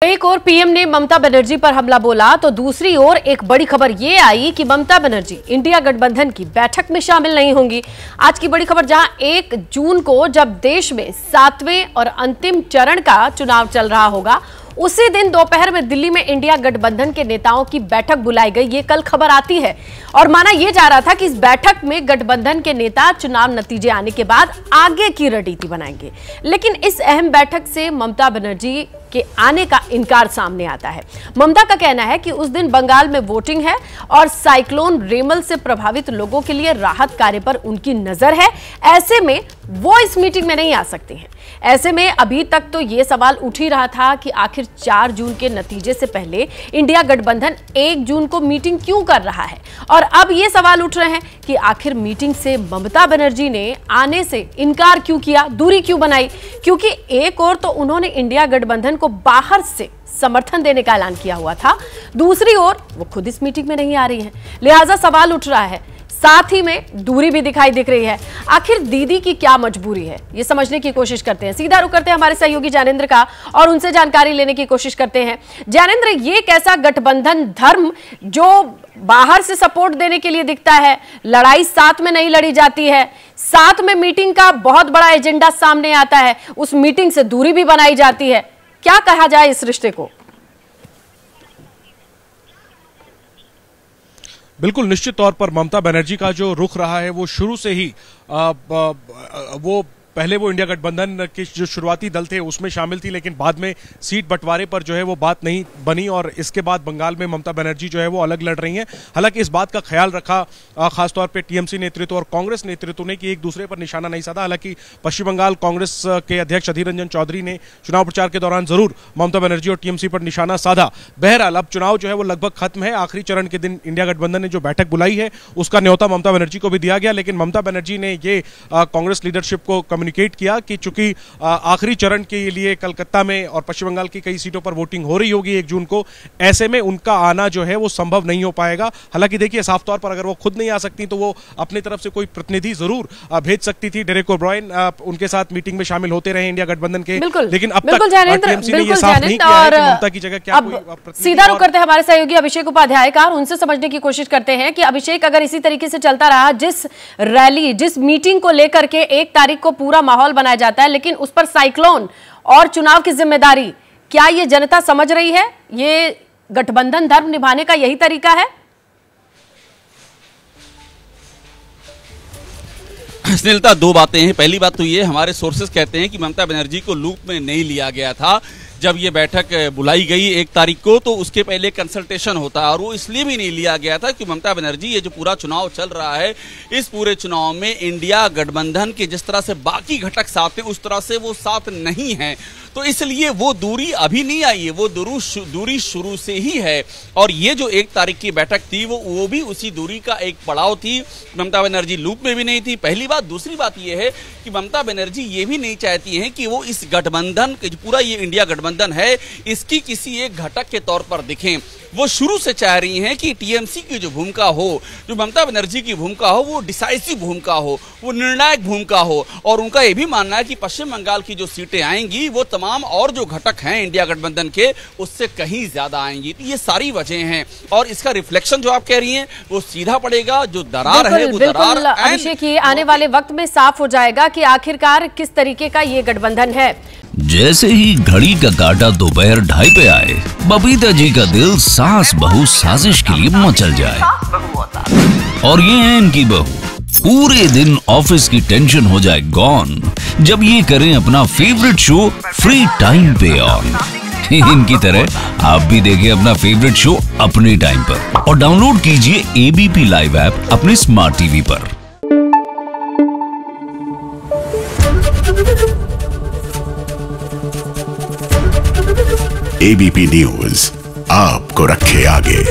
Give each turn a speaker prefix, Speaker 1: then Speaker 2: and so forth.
Speaker 1: एक और पीएम ने ममता बनर्जी पर हमला बोला तो दूसरी ओर एक बड़ी खबर ये आई कि ममता बनर्जी इंडिया गठबंधन की बैठक में शामिल नहीं होंगी। आज की बड़ी खबर, जहां 1 जून को जब देश में 7वें और अंतिम चरण का चुनाव चल रहा होगा, उसी दिन दोपहर में दिल्ली में इंडिया गठबंधन के नेताओं की बैठक बुलाई गई। ये कल खबर आती है और माना यह जा रहा था कि इस बैठक में गठबंधन के नेता चुनाव नतीजे आने के बाद आगे की रणनीति बनाएंगे, लेकिन इस अहम बैठक से ममता बनर्जी के आने का इनकार सामने आता है। ममता का कहना है कि उस दिन बंगाल में वोटिंग है और साइक्लोन रेमल से प्रभावित लोगों के लिए राहत कार्य पर उनकी नजर है, ऐसे में वो इस मीटिंग में नहीं आ सकती हैं। ऐसे में अभी तक तो ये सवाल उठ ही रहा था कि आखिर 4 जून के नतीजे से पहले इंडिया गठबंधन 1 जून को मीटिंग क्यों कर रहा है, और अब ये सवाल उठ रहे हैं कि आखिर मीटिंग से ममता बनर्जी ने आने से इनकार क्यों किया, दूरी क्यों बनाई, क्योंकि एक और तो उन्होंने इंडिया गठबंधन को बाहर से समर्थन देने का ऐलान किया हुआ था, दूसरी ओर वो खुद इस मीटिंग में नहीं आ रही हैं। लिहाजा सवाल उठ रहा है, साथ ही में दूरी भी दिखाई दिख रही है। आखिर दीदी की क्या मजबूरी है, ये समझने की कोशिश करते हैं। सीधा रुख करते हैं हमारे सहयोगी ज्ञानेंद्र का और उनसे जानकारी लेने की कोशिश करते हैं। ज्ञानेंद्र, ये कैसा गठबंधन धर्म जो बाहर से सपोर्ट देने के लिए दिखता है, लड़ाई साथ में नहीं लड़ी जाती है, साथ में मीटिंग का बहुत बड़ा एजेंडा सामने आता है, उस मीटिंग से दूरी भी बनाई जाती है, क्या कहा जाए इस रिश्ते को?
Speaker 2: बिल्कुल निश्चित तौर पर ममता बनर्जी का जो रुख रहा है वो शुरू से ही वो पहले वो इंडिया गठबंधन के जो शुरुआती दल थे उसमें शामिल थी, लेकिन बाद में सीट बंटवारे पर जो है वो बात नहीं बनी और इसके बाद बंगाल में ममता बनर्जी जो है वो अलग लड़ रही हैं। हालांकि इस बात का ख्याल रखा खासतौर पे टीएमसी नेतृत्व और कांग्रेस नेतृत्व ने कि एक दूसरे पर निशाना नहीं साधा। हालांकि पश्चिम बंगाल कांग्रेस के अध्यक्ष अधीर रंजन चौधरी ने चुनाव प्रचार के दौरान जरूर ममता बनर्जी और टीएमसी पर निशाना साधा। बहरहाल अब चुनाव जो है वो लगभग खत्म है। आखिरी चरण के दिन इंडिया गठबंधन ने जो बैठक बुलाई है उसका न्योता ममता बनर्जी को भी दिया गया, लेकिन ममता बनर्जी ने ये कांग्रेस लीडरशिप को कम्युनिकेट किया कि चूंकि आखिरी चरण के लिए कलकत्ता में और पश्चिम बंगाल की कई सीटों पर वोटिंग हो रही होगी 1 जून को, ऐसे में उनका आना जो है वो संभव नहीं हो पाएगा। हालांकि देखिए, साफ तौर पर अगर वो खुद नहीं आ सकती तो वो अपनी तरफ से कोई प्रतिनिधि जरूर भेज सकती थी। डेरेक ओब्रायन उनके साथ मीटिंग में शामिल होते रहे इंडिया गठबंधन के, लेकिन अब तक टीएमसी ने ये साफ नहीं किया है कि ममता की जगह क्या कोई।
Speaker 1: सीधा रुख करते हैं हमारे सहयोगी अभिषेक उपाध्याय का, उनसे समझने की कोशिश करते हैं कि अभिषेक, अगर इसी तरीके से चलता रहा, जिस रैली जिस मीटिंग को लेकर के 1 तारीख को पूरा माहौल बनाया जाता है, लेकिन उस पर साइक्लोन और चुनाव की जिम्मेदारी, क्या ये जनता समझ रही है? ये गठबंधन धर्म निभाने का यही तरीका है?
Speaker 3: स्नेहलता, 2 बातें हैं। पहली बात तो ये, हमारे सोर्सेस कहते हैं कि ममता बनर्जी को लूप में नहीं लिया गया था जब ये बैठक बुलाई गई 1 तारीख को, तो उसके पहले कंसल्टेशन होता है और वो इसलिए भी नहीं लिया गया था कि ममता बनर्जी, ये जो पूरा चुनाव चल रहा है, इस पूरे चुनाव में इंडिया गठबंधन के जिस तरह से बाकी घटक साथ हैं उस तरह से वो साथ नहीं है, तो इसलिए वो दूरी अभी नहीं आई है, वो दूरी शुरू से ही है। और ये जो 1 तारीख की बैठक थी वो भी उसी दूरी का एक पड़ाव थी। ममता बनर्जी लूप में भी नहीं थी, पहली बात। दूसरी बात ये है कि ममता बनर्जी ये भी नहीं चाहती हैं कि वो इस गठबंधन, पूरा ये इंडिया गठबंधन है, इसकी किसी एक घटक के तौर पर दिखें। वो शुरू से चाह रही हैं कि टीएमसी की जो भूमिका हो, जो ममता बनर्जी की भूमिका हो, वो डिसाइसिव भूमिका हो, वो निर्णायक भूमिका हो। और उनका ये भी मानना है कि पश्चिम बंगाल की जो सीटें आएंगी वो तमाम और जो घटक हैं इंडिया गठबंधन के, उससे कहीं ज्यादा आएंगी। तो ये सारी वजह हैं और इसका रिफ्लेक्शन जो आप कह रही हैं वो सीधा पड़ेगा। जो दरार है वो दरार
Speaker 1: अभिषेक, ये आने वाले वक्त में साफ हो जाएगा कि आखिरकार किस तरीके का ये गठबंधन है।
Speaker 4: जैसे ही घड़ी का काटा दोपहर 2:30 पे आए, बबीता जी का दिल सास बहू साजिश के लिए मचल जाए। और ये है इनकी बहू, पूरे दिन ऑफिस की टेंशन हो जाए गॉन जब ये करें अपना फेवरेट शो फ्री टाइम पे ऑन। इनकी तरह आप भी देखें अपना फेवरेट शो अपने टाइम पर और डाउनलोड कीजिए एबीपी लाइव ऐप अपने स्मार्ट टीवी पर।
Speaker 5: एबीपी न्यूज आपको रखे आगे।